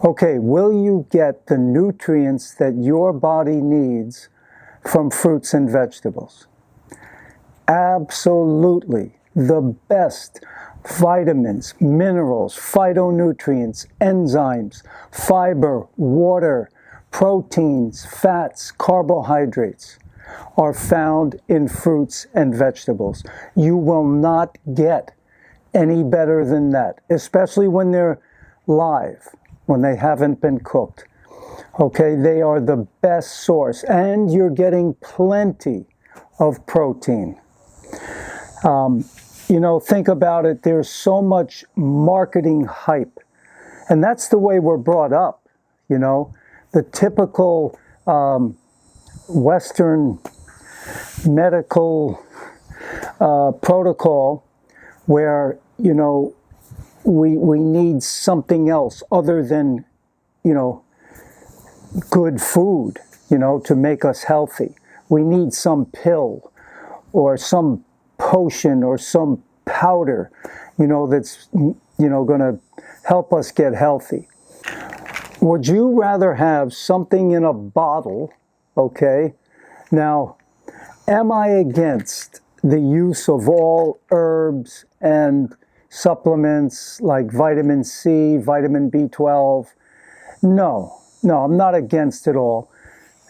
Okay, will you get the nutrients that your body needs from fruits and vegetables? Absolutely. The best vitamins, minerals, phytonutrients, enzymes, fiber, water, proteins, fats, carbohydrates are found in fruits and vegetables. You will not get any better than that, especially when they're live, when they haven't been cooked. Okay, they are the best source, and you're getting plenty of protein. You know, think about it, there's so much marketing hype, and that's the way we're brought up, you know. The typical Western medical protocol where, you know, we need something else other than, you know, good food, you know, to make us healthy. We need some pill or some potion or some powder, you know, that's, you know, going to help us get healthy. Would you rather have something in a bottle? Okay. Now, am I against the use of all herbs and supplements like vitamin C, vitamin B12? No, I'm not against it all.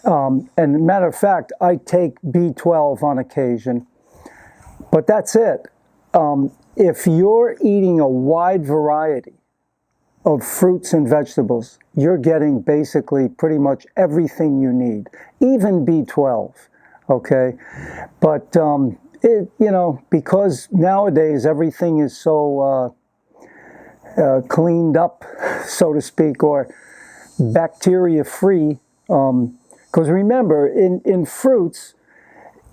And matter of fact, I take B12 on occasion, but that's it. If you're eating a wide variety of fruits and vegetables, you're getting basically pretty much everything you need, even B12, okay? But, you know, because nowadays everything is so cleaned up, so to speak, or bacteria-free, because remember, in fruits,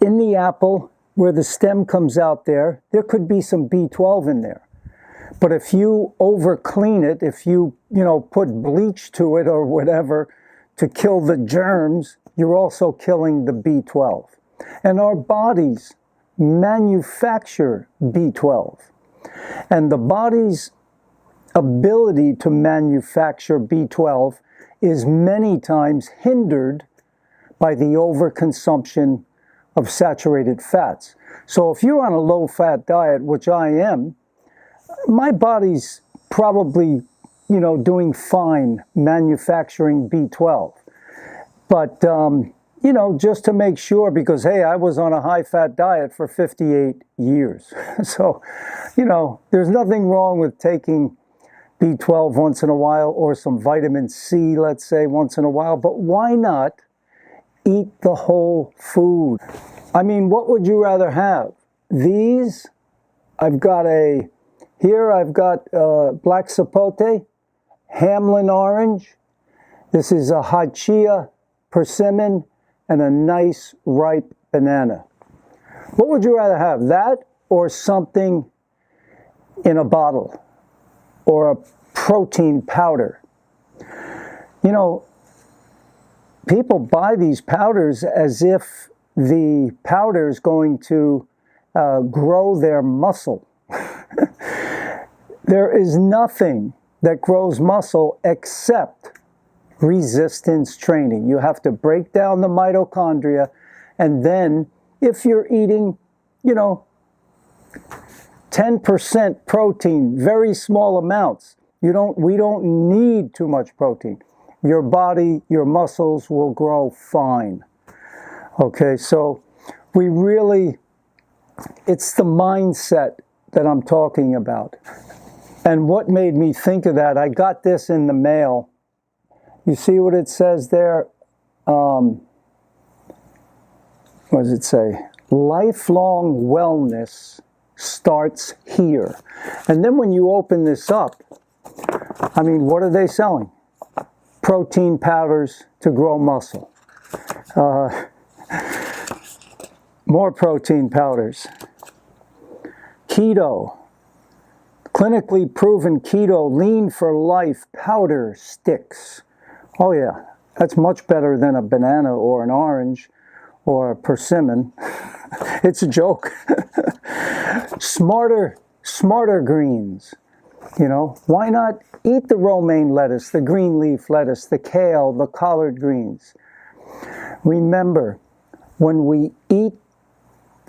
in the apple, where the stem comes out there could be some B12 in there. But if you over clean it, if you know, put bleach to it or whatever to kill the germs, you're also killing the B12. And our bodies manufacture B12. And the body's ability to manufacture B12 is many times hindered by the overconsumption of saturated fats. So if you're on a low-fat diet, which I am, my body's probably, you know, doing fine manufacturing B12. But, you know, just to make sure, because, hey, I was on a high-fat diet for 58 years. So, you know, there's nothing wrong with taking B12 once in a while or some vitamin C, let's say, once in a while. But why not eat the whole food? I mean, what would you rather have? These, I've got black sapote, Hamlin orange. This is a hachia persimmon and a nice ripe banana. What would you rather have, that or something in a bottle or a protein powder? You know, people buy these powders as if the powder is going to grow their muscle. There is nothing that grows muscle except resistance training. You have to break down the mitochondria, and then if you're eating, you know, 10% protein, very small amounts, we don't need too much protein. Your body, your muscles will grow fine. Okay, so it's the mindset that I'm talking about. And what made me think of that, I got this in the mail. You see what it says there? What does it say? Lifelong wellness starts here. And then when you open this up, I mean, what are they selling? Protein powders to grow muscle. More protein powders. Keto. Clinically proven keto, lean for life powder sticks. Oh yeah, that's much better than a banana or an orange or a persimmon. It's a joke. Smarter greens. You know, why not eat the romaine lettuce, the green leaf lettuce, the kale, the collard greens? Remember, when we eat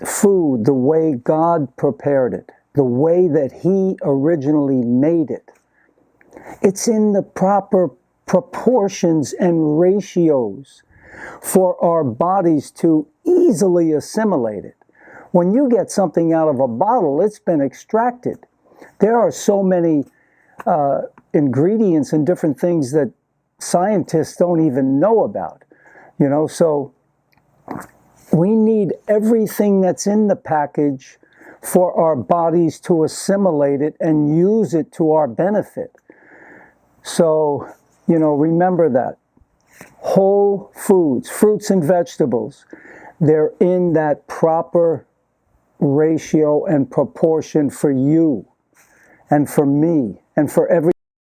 food the way God prepared it, the way that He originally made it, it's in the proper proportions and ratios for our bodies to easily assimilate it. When you get something out of a bottle, it's been extracted. There are so many ingredients and different things that scientists don't even know about, you know, so we need everything that's in the package for our bodies to assimilate it and use it to our benefit. So, you know, remember that. Whole foods, fruits and vegetables, they're in that proper ratio and proportion for you and for me and for every